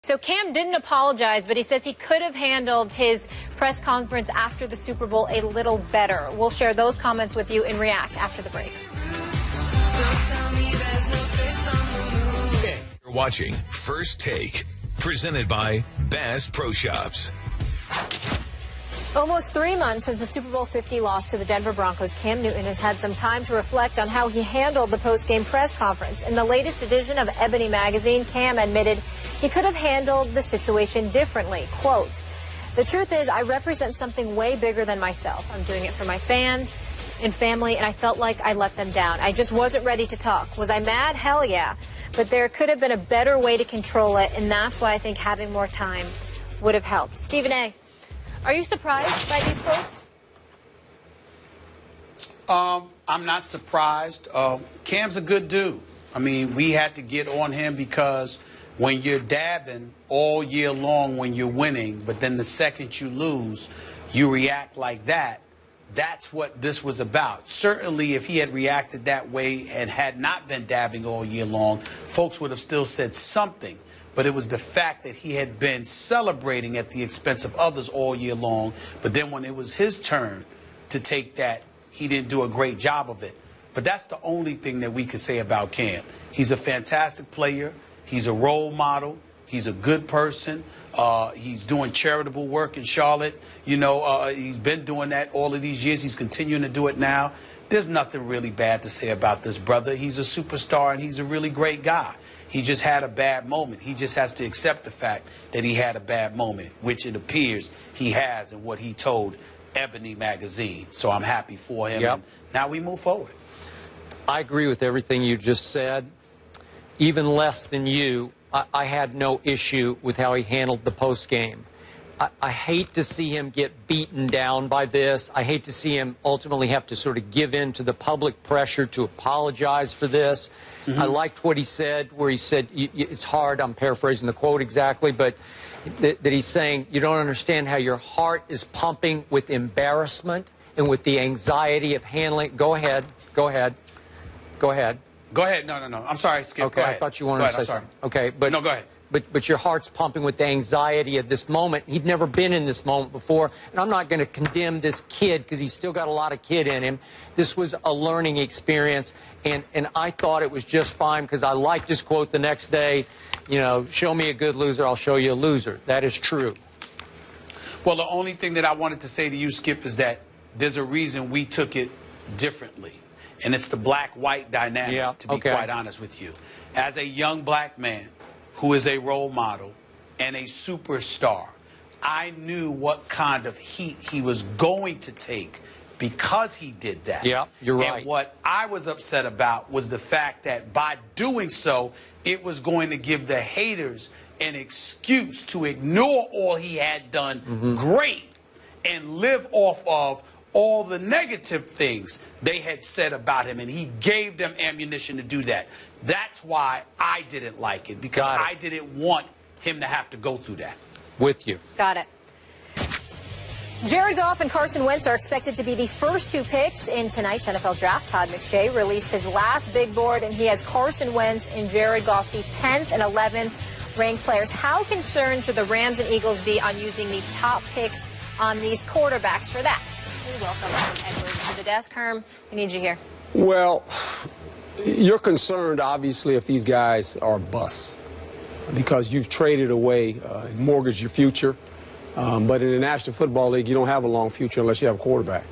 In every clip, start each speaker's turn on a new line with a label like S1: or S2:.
S1: So Cam didn't apologize, but he says he could have handled his press conference after the Super Bowl a little better. We'll share those comments with you in React after the break.
S2: You're watching First Take, presented by Bass Pro Shops.
S1: Almost 3 months since the Super Bowl 50 loss to the Denver Broncos, Cam Newton has had some time to reflect on how he handled the post-game press conference. In the latest edition of Ebony magazine, Cam admitted he could have handled the situation differently. Quote, "The truth is, I represent something way bigger than myself. I'm doing it for my fans and family, and I felt like I let them down. I just wasn't ready to talk. Was I mad? Hell yeah. But there could have been a better way to control it, and that's why I think having more time would have helped." Stephen A., are you surprised by these quotes?
S3: I'm not surprised. Cam's a good dude. I mean, we had to get on him because when you're dabbing all year long when you're winning, but then the second you lose, you react like that. That's what this was about. Certainly, if he had reacted that way and had not been dabbing all year long, folks would have still said something. But it was the fact that he had been celebrating at the expense of others all year long. But then when it was his turn to take that, he didn't do a great job of it. But that's the only thing that we could say about Cam. He's a fantastic player. He's a role model. He's a good person. He's doing charitable work in Charlotte. You know, he's been doing that all of these years. He's continuing to do it now. There's nothing really bad to say about this brother. He's a superstar, and he's a really great guy. He just had a bad moment. He just has to accept the fact that he had a bad moment, which it appears he has in what he told Ebony magazine. So I'm happy for him.
S4: Yep.
S3: And now we move forward.
S4: I agree with everything you just said. Even less than you, I had no issue with how he handled the post game. I hate to see him get beaten down by this. I hate to see him ultimately have to sort of give in to the public pressure to apologize for this. I liked what he said, where he said, it's hard, I'm paraphrasing the quote exactly, but that he's saying, you don't understand how your heart is pumping with embarrassment and with the anxiety of handling. Go ahead. Go ahead. Go ahead.
S3: Go ahead. No. I'm sorry, Skip.
S4: Okay, I thought you wanted to say something. Okay, but
S3: no, go ahead.
S4: But your heart's pumping with the anxiety of this moment. He'd never been in this moment before. And I'm not going to condemn this kid because he's still got a lot of kid in him. This was a learning experience. And I thought it was just fine because I liked his quote the next day, you know, show me a good loser, I'll show you a loser. That is true.
S3: Well, the only thing that I wanted to say to you, Skip, is that there's a reason we took it differently. And it's the black-white dynamic, to be quite honest with you. As a young black man who is a role model and a superstar, I knew what kind of heat he was going to take because he did that.
S4: Yeah, you're right.
S3: And what I was upset about was the fact that by doing so, it was going to give the haters an excuse to ignore all he had done great and live off of all the negative things they had said about him, and he gave them ammunition to do that. That's why I didn't like it, because I didn't want him to have to go through that.
S4: With you.
S1: Got it. Jared Goff and Carson Wentz are expected to be the first two picks in tonight's NFL draft. Todd McShay released his last big board, and he has Carson Wentz and Jared Goff the 10th and 11th ranked players. How concerned should the Rams and Eagles be on using the top picks on these quarterbacks for that? We welcome Herm Edwards to the desk. Herm, we need you here.
S5: Well, you're concerned, obviously, if these guys are busts because you've traded away and mortgaged your future. But in the National Football League, you don't have a long future unless you have a quarterback.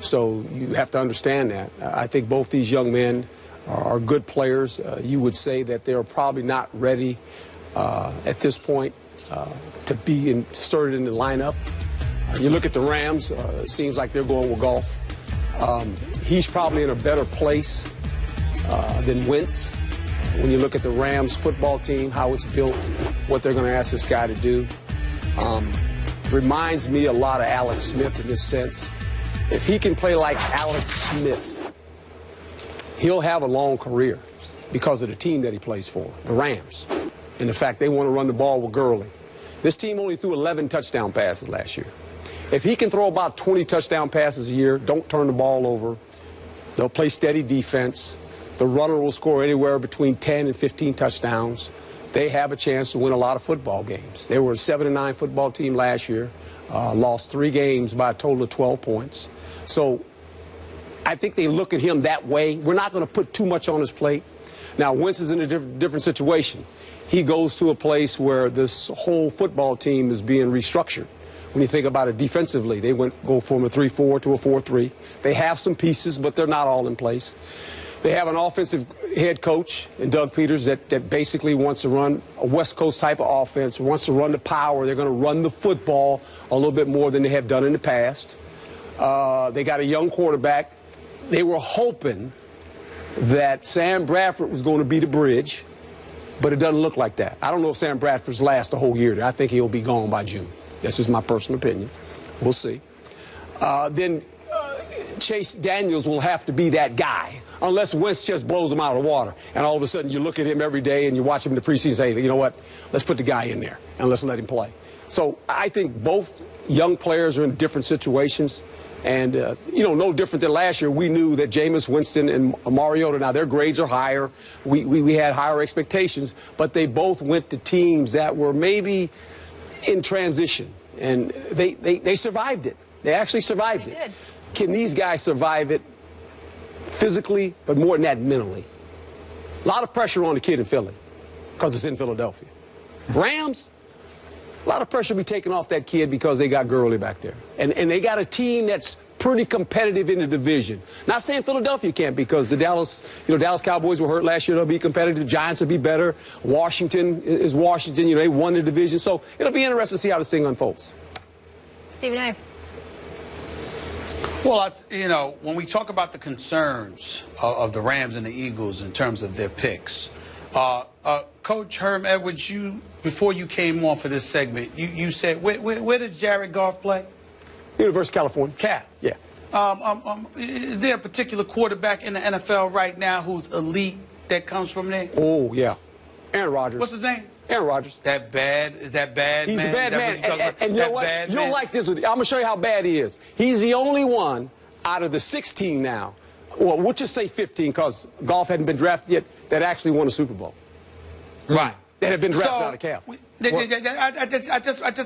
S5: So you have to understand that. I think both these young men are good players. You would say that they're probably not ready at this point to be inserted in the lineup. You look at the Rams, it seems like they're going with Goff. He's probably in a better place than Wentz. When you look at the Rams football team, how it's built, what they're going to ask this guy to do. Reminds me a lot of Alex Smith in this sense. If he can play like Alex Smith, he'll have a long career because of the team that he plays for, the Rams, and the fact they want to run the ball with Gurley. This team only threw 11 touchdown passes last year. If he can throw about 20 touchdown passes a year, don't turn the ball over, they'll play steady defense. The runner will score anywhere between 10 and 15 touchdowns. they have a chance to win a lot of football games. They were a 7-9 football team last year, lost 3 games by a total of 12 points. So I think they look at him that way. We're not going to put too much on his plate. Now, Wentz is in a different situation. He goes to a place where this whole football team is being restructured. When you think about it defensively, they go from a 3-4 to a 4-3. They have some pieces, but they're not all in place. They have an offensive head coach in Doug Peters that basically wants to run a West Coast type of offense, wants to run the power. They're going to run the football a little bit more than they have done in the past. They got a young quarterback. They were hoping that Sam Bradford was going to be the bridge, but it doesn't look like that. I don't know if Sam Bradford's lasts the whole year. I think he'll be gone by June. That's just my personal opinion. We'll see. Then Chase Daniels will have to be that guy, unless Wentz just blows him out of the water. And all of a sudden you look at him every day and you watch him in the preseason and say, you know what, let's put the guy in there and let's let him play. So I think both young players are in different situations. And, no different than last year, we knew that Jameis Winston and Mariota, now their grades are higher. We had higher expectations, but they both went to teams that were maybe in transition. And they survived it. They actually survived it.
S1: Did.
S5: Can these guys survive it physically, but more than that, mentally? A lot of pressure on the kid in Philly because it's in Philadelphia. Rams, a lot of pressure will be taken off that kid because they got Gurley back there. And they got a team that's pretty competitive in the division. Not saying Philadelphia can't, because the Dallas Cowboys were hurt last year. They'll be competitive. The Giants will be better. Washington is Washington. They won the division. So it'll be interesting to see how this thing unfolds.
S1: Stephen A.
S3: Well, when we talk about the concerns of the Rams and the Eagles in terms of their picks, Coach Herm Edwards, before you came on for this segment, you said, where does Jared Goff play?
S5: University of California.
S3: Cal.
S5: Yeah.
S3: Is there a particular quarterback in the NFL right now who's elite that comes from there?
S5: Oh, yeah. Aaron Rodgers.
S3: What's his name?
S5: Aaron Rodgers.
S3: That bad? Is that bad,
S5: He's
S3: man?
S5: a bad man. And you know what? You'll
S3: man?
S5: like this one. I'm going to show you how bad he is. He's the only one out of the 16 now, well, we'll just say 15 because Goff hadn't been drafted yet, that actually won a Super Bowl.
S3: Right.
S5: That had been drafted out of Cal.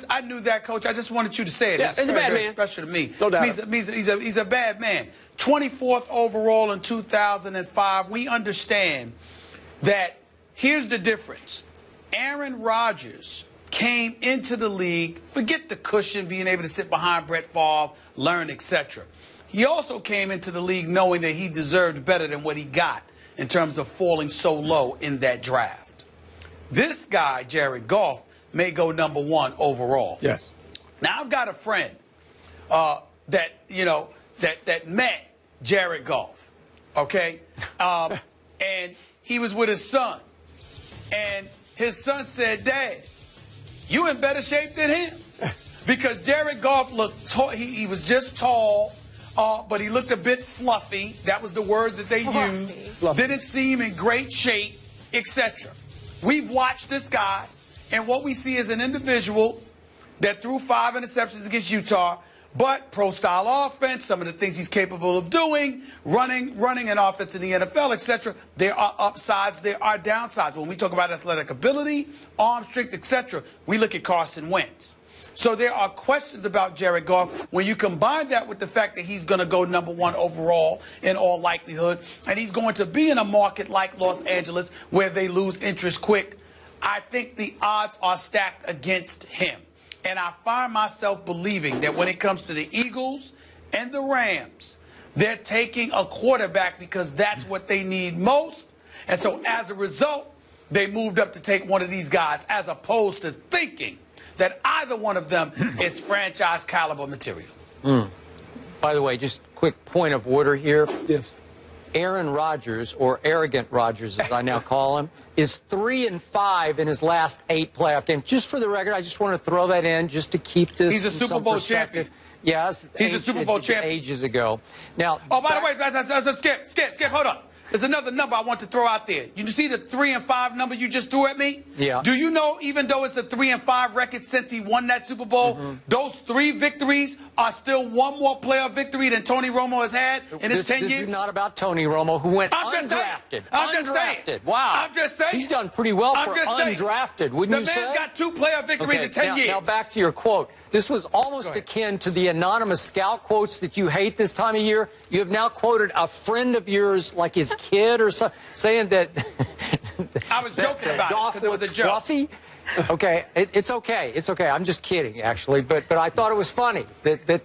S3: I knew that, Coach. I just wanted you to say it.
S5: Yeah, it's a bad man.
S3: Special to me.
S5: No doubt.
S3: He's a bad man. 24th overall in 2005. We understand that. Here's the difference. Aaron Rodgers came into the league, forget the cushion, being able to sit behind Brett Favre, learn, etc. He also came into the league knowing that he deserved better than what he got in terms of falling so low in that draft. This guy, Jared Goff, may go #1 overall.
S5: Yes.
S3: Now, I've got a friend that met Jared Goff, okay? And he was with his son. And his son said, Dad, you in better shape than him. Because Jared Goff looked tall. He was just tall, but he looked a bit fluffy. That was the word that they used.
S5: Fluffy.
S3: Didn't seem in great shape, etc. We've watched this guy, and what we see is an individual that threw 5 interceptions against Utah, but pro-style offense, some of the things he's capable of doing, running an offense in the NFL, etc. There are upsides, there are downsides. When we talk about athletic ability, arm strength, etc., we look at Carson Wentz. So there are questions about Jared Goff. When you combine that with the fact that he's going to go #1 overall in all likelihood, and he's going to be in a market like Los Angeles where they lose interest quick, I think the odds are stacked against him. And I find myself believing that when it comes to the Eagles and the Rams, they're taking a quarterback because that's what they need most. And so as a result, they moved up to take one of these guys as opposed to thinking that either one of them is franchise caliber material.
S4: By the way, just quick point of order here.
S5: Yes.
S4: Aaron Rodgers, or Arrogant Rodgers as I now call him, is 3-5 in his last 8 playoff games. Just for the record, I just want to throw that in just to keep this.
S3: He's a Super Bowl champion.
S4: Yeah,
S3: he's a Super Bowl champion
S4: ages ago. Now,
S3: oh, by the way, skip, hold on. There's another number I want to throw out there. You see the 3 and 5 number you just threw at me?
S4: Yeah.
S3: Do you know, even though it's a 3 and 5 record since he won that Super Bowl, those 3 victories are still one more playoff victory than Tony Romo has had in his 10 years?
S4: This is not about Tony Romo, who went
S3: I'm just saying.
S4: undrafted.
S3: I'm just saying.
S4: Undrafted. Wow.
S3: I'm just saying.
S4: He's done pretty well for undrafted, wouldn't you say?
S3: The man's got 2 playoff victories in 10 years.
S4: Now back to your quote. This was almost akin to the anonymous scout quotes that you hate this time of year. You have now quoted a friend of yours, like his kid or something, saying that
S3: I was joking about it because it was a joke.
S4: Fluffy? Okay, it's okay. It's okay. I'm just kidding, actually. But I thought it was funny that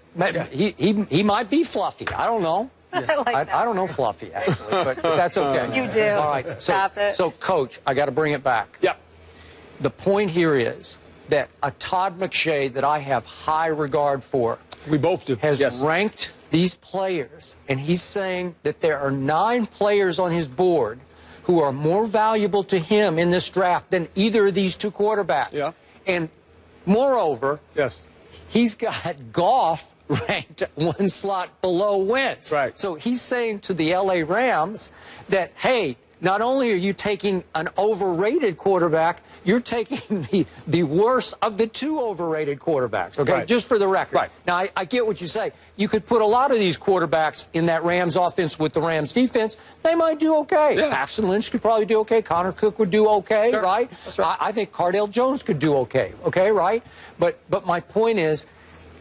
S4: he might be fluffy. I don't know.
S1: Yes.
S4: I don't know Fluffy, actually, but that's okay.
S1: You do.
S4: All right.
S1: Stop it.
S4: So, Coach, I got to bring it back.
S5: Yep.
S4: The point here is that a Todd McShay that I have high regard for,
S5: we both do,
S4: has ranked these players, and he's saying that there are 9 players on his board who are more valuable to him in this draft than either of these 2 quarterbacks.
S5: Yeah.
S4: And moreover, he's got Goff ranked 1 slot below Wentz.
S5: Right.
S4: So he's saying to the LA Rams that, hey, not only are you taking an overrated quarterback, you're taking the worst of the 2 overrated quarterbacks, okay?
S5: Right.
S4: Just for the record.
S5: Right.
S4: Now, I get what you say. You could put a lot of these quarterbacks in that Rams offense with the Rams defense. They might do okay.
S5: Yeah.
S4: Paxton Lynch could probably do okay. Connor Cook would do okay,
S5: Sure.
S4: right?
S5: That's right.
S4: I think Cardale Jones could do okay, right? But my point is,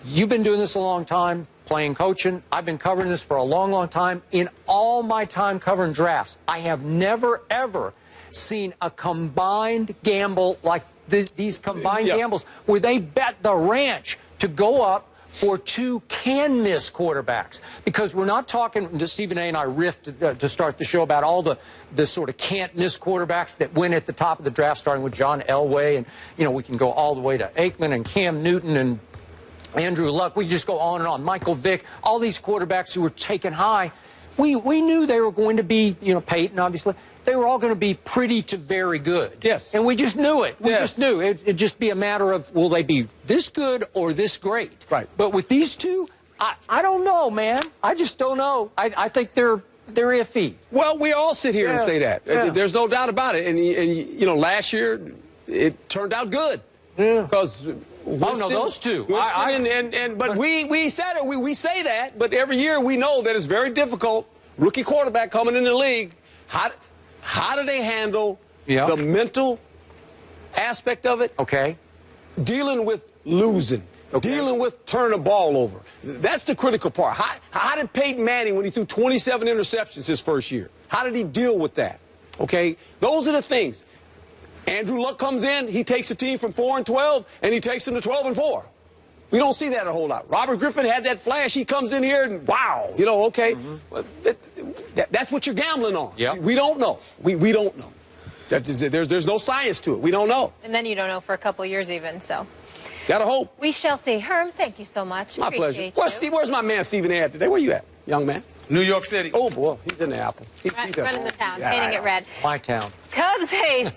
S4: you've been doing this a long time, playing coaching. I've been covering this for a long, long time. In all my time covering drafts, I have never, ever seen a combined gamble like these combined gambles where they bet the ranch to go up for 2 can-miss quarterbacks. Because we're not talking, Stephen A. and I riffed to start the show about all the sort of can't-miss quarterbacks that went at the top of the draft, starting with John Elway, and, you know, we can go all the way to Aikman and Cam Newton and Andrew Luck. We just go on and on. Michael Vick, all these quarterbacks who were taken high. We knew they were going to be, you know, Peyton, obviously. They were all going to be pretty to very good.
S5: Yes.
S4: And we just knew it. We just knew. It'd just be a matter of, will they be this good or this great?
S5: Right.
S4: But with these 2, I don't know, man. I just don't know. I think they're iffy.
S5: Well, we all sit here and say that.
S4: Yeah.
S5: There's no doubt about it. And you know, last year, it turned out good.
S4: Yeah.
S5: Because Winston,
S4: those 2.
S5: But we said it. We say that, but every year we know that it's very difficult. Rookie quarterback coming in the league. How do they handle the mental aspect of it?
S4: Okay.
S5: Dealing with losing. Okay. Dealing with turning the ball over. That's the critical part. How did Peyton Manning, when he threw 27 interceptions his first year, how did he deal with that? Okay? Those are the things. Andrew Luck comes in, he takes a team from 4-12, and he takes them to 12-4. We don't see that a whole lot. Robert Griffin had that flash. He comes in here and, wow, you know, okay. That's what you're gambling on.
S4: Yep.
S5: We don't know. We don't know. There's no science to it. We don't know.
S1: And then you don't know for a couple of years even, so.
S5: Gotta hope.
S1: We shall see. Herm, thank you so much.
S5: My
S1: Appreciate
S5: pleasure.
S1: you.
S5: Where's my man Stephen A. today? Where you at, young man?
S3: New York City.
S5: Oh, boy, he's in the apple. He's
S1: Running the town,
S5: yeah,
S1: painting it red.
S4: My town.
S1: Cubs haste.